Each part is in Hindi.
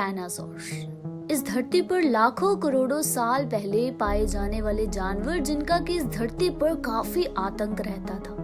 डायनासोर। इस धरती पर लाखों करोड़ों साल पहले पाए जाने वाले जानवर जिनका कि इस धरती पर काफी आतंक रहता था।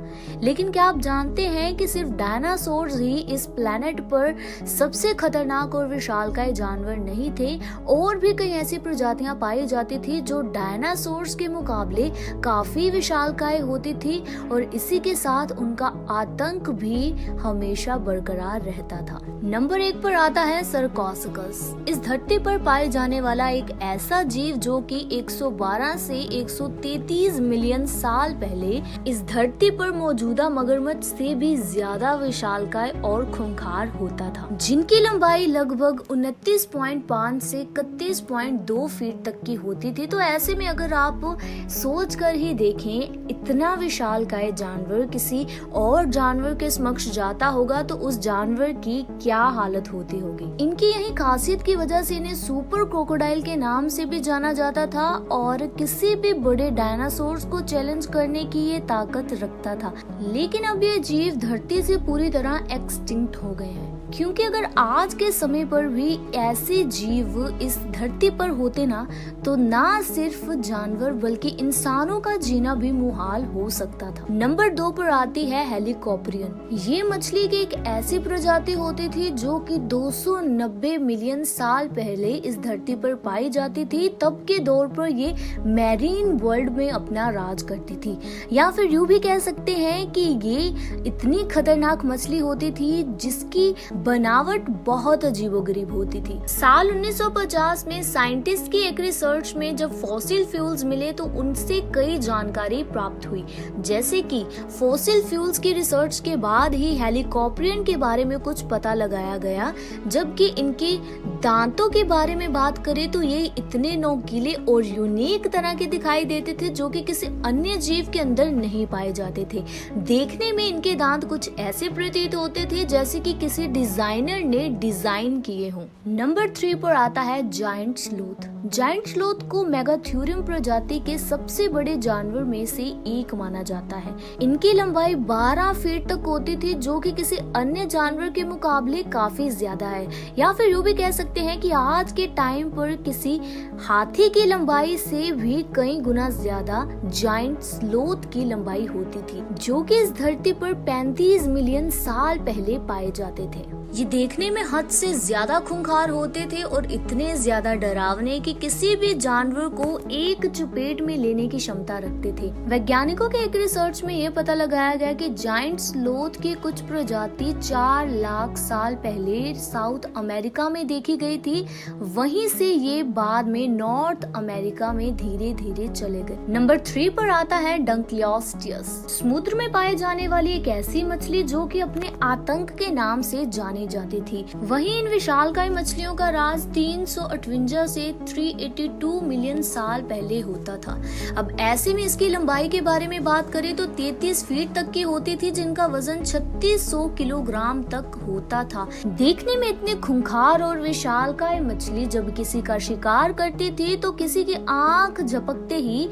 लेकिन क्या आप जानते हैं कि सिर्फ डायनासोर ही इस प्लेनेट पर सबसे खतरनाक और विशालकाय जानवर नहीं थे, और भी कई ऐसी प्रजातियां पाई जाती थी जो डायनासोर्स के मुकाबले काफी विशालकाय होती थी, और इसी के साथ उनका आतंक भी हमेशा बरकरार रहता था। नंबर 1 पर आता है सरकोसकस। इस धरती पर पाए जाने वाला एक ऐसा जीव जो कि 112 से 133 मिलियन साल पहले इस धरती पर मौजूदा मगरमच्छ से भी ज्यादा विशालकाय और खूंखार होता था, जिनकी लंबाई लगभग 29.5 से 31.2 फीट तक की होती थी। तो ऐसे में अगर आप सोच कर ही देखें, इतना विशालकाय जानवर किसी और जानवर के समक्ष जाता होगा तो उस जानवर की क्या हालत होती होगी। इनकी यही खासियत की वजह से इन्हें सुपर क्रोकोडाइल के नाम से भी जाना जाता था, और किसी भी बड़े डायनासोर्स को चैलेंज करने की ये ताकत रखता था। लेकिन अब ये जीव धरती से पूरी तरह एक्सटिंक्ट हो गए हैं, क्योंकि अगर आज के समय पर भी ऐसे जीव इस धरती पर होते ना, तो ना सिर्फ जानवर बल्कि इंसानों का जीना भी मुहाल हो सकता था। नंबर 2 पर आती है हेलिकोप्रियन। ये मछली की एक ऐसी प्रजाति होती थी जो कि 290 मिलियन साल पहले इस धरती पर पाई जाती थी। तब के दौर पर ये मैरीन वर्ल्ड में अपना राज करती थी, या फिर यूं भी कह सकते हैं कि ये इतनी खतरनाक मछली होती थी जिसकी बनावट बहुत अजीबोगरीब होती थी। साल 1950 में साइंटिस्ट की एक रिसर्च में जब फॉसिल फ्यूल्स मिले तो उनसे कई जानकारी प्राप्त हुई, जैसे कि फॉसिल फ्यूल्स की रिसर्च के बाद ही हेलिकोप्रियन के बारे में कुछ पता लगाया गया। जबकि इनके दांतों के बारे में बात करें तो ये इतने नोकीले और यूनिक तरह के दिखाई देते थे जो कि किसी अन्य जीव के अंदर नहीं पाए जाते थे। देखने में इनके दांत कुछ ऐसे प्रतीत होते थे जैसे कि किसी डिजाइनर ने डिजाइन किए हों। नंबर 3 पर आता है जायंट स्लूथ। जायंट स्लूथ को मेगाथ्यूरियम प्रजाति के सबसे बड़े जानवर में से एक माना जाता है। इनकी लंबाई 12 फीट तक होती थी, जो कि किसी अन्य जानवर के मुकाबले काफी ज्यादा है, या फिर यूं भी कह सकते हैं कि आज के टाइम पर किसी हाथी की लंबाई से भी कई गुना ज्यादा जायंट स्लूथ की लंबाई होती थी, जो कि इस धरती पर 35 मिलियन साल पहले पाए जाते थे। ये देखने में हद से ज्यादा खूंखार होते थे और इतने ज्यादा डरावने कि किसी भी जानवर को एक चपेट में लेने की क्षमता रखते थे। वैज्ञानिकों के एक रिसर्च में ये पता लगाया गया कि जायंट स्लूथ की कुछ प्रजाति 4 लाख साल पहले साउथ अमेरिका में देखी गई थी, वहीं से ये बाद में नॉर्थ अमेरिका में धीरे धीरे चले गए। नंबर 3 पर आता है डंक्लियोस्टियस। समुद्र में पाए जाने वाली एक ऐसी मछली जो कि अपने आतंक के नाम से जानी जाती थी। वहीं इन विशालकाय मछलियों का राज 358 से 382 मिलियन साल पहले होता था। अब ऐसे में इसकी लंबाई के बारे में बात करें तो 33 फीट तक की होती थी, जिनका वजन 3600 किलोग्राम तक होता था। देखने में इतने खूंखार और विशालकाय मछली जब किसी का शिकार करती थी तो किसी की आंख झपकते ही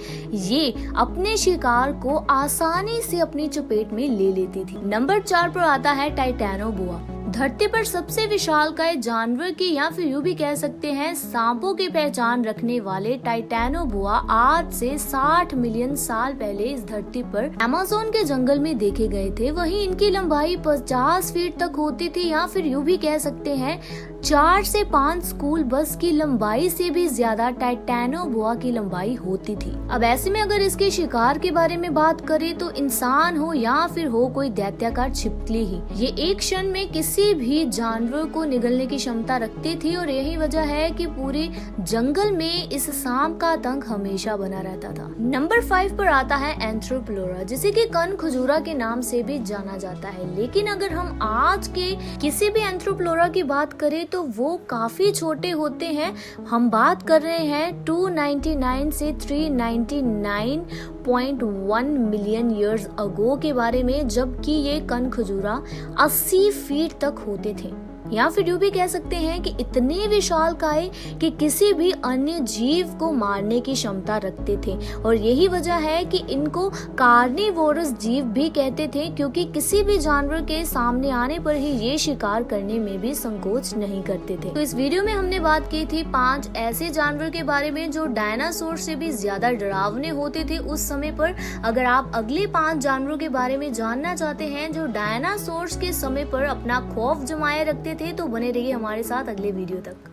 ये अपने शिकार को आसानी से अपनी चपेट में ले लेती थी। नंबर 4 पर आता है टाइटैनोबोआ। धरती पर सबसे विशालकाय जानवर की, या फिर यूं भी कह सकते हैं सांपों की पहचान रखने वाले टाइटैनोबोआ आज से 60 मिलियन साल पहले इस धरती पर अमेज़न के जंगल में देखे गए थे। वहीं इनकी लंबाई 50 फीट तक होती थी, या फिर यूं भी कह सकते हैं 4 से 5 स्कूल बस की लंबाई से भी ज्यादा टाइटैनोबोआ की लंबाई होती थी। अब ऐसे में अगर इसके शिकार के बारे में बात करें तो इंसान हो या फिर हो कोई दैत्याकार छिपकली ही, ये एक क्षण में किसी भी जानवर को निगलने की क्षमता रखती थी, और यही वजह है कि पूरे जंगल में इस सांप का आतंक हमेशा बना रहता था। नंबर 5 पर आता है एंथ्रोप्लोरा, जिसे कि कन खजूरा के नाम से भी जाना जाता है। लेकिन अगर हम आज के किसी भी एंथ्रोप्लोरा की बात करें तो वो काफी छोटे होते हैं। हम बात कर रहे हैं 299 से 399.1 मिलियन ईयर्स अगो के बारे में, जबकि ये कन खजूरा 80 फीट तक होते थे। या फिर यूं भी कह सकते हैं कि इतने विशालकाय कि किसी भी अन्य जीव को मारने की क्षमता रखते थे। और यही वजह है कि इनको कार्निवोरस जीव भी कहते थे, क्योंकि किसी भी जानवर के सामने आने पर ही ये शिकार करने में भी संकोच नहीं करते थे। तो इस वीडियो में हमने बात की थी 5 ऐसे जानवर के बारे में जो डायनासोर से भी ज्यादा डरावने होते थे उस समय पर। अगर आप अगले 5 जानवरों के बारे में जानना चाहते हैं जो डायनासोर्स के समय पर अपना खौफ जमाए रखते थे, तो बने रहिए हमारे साथ अगले वीडियो तक।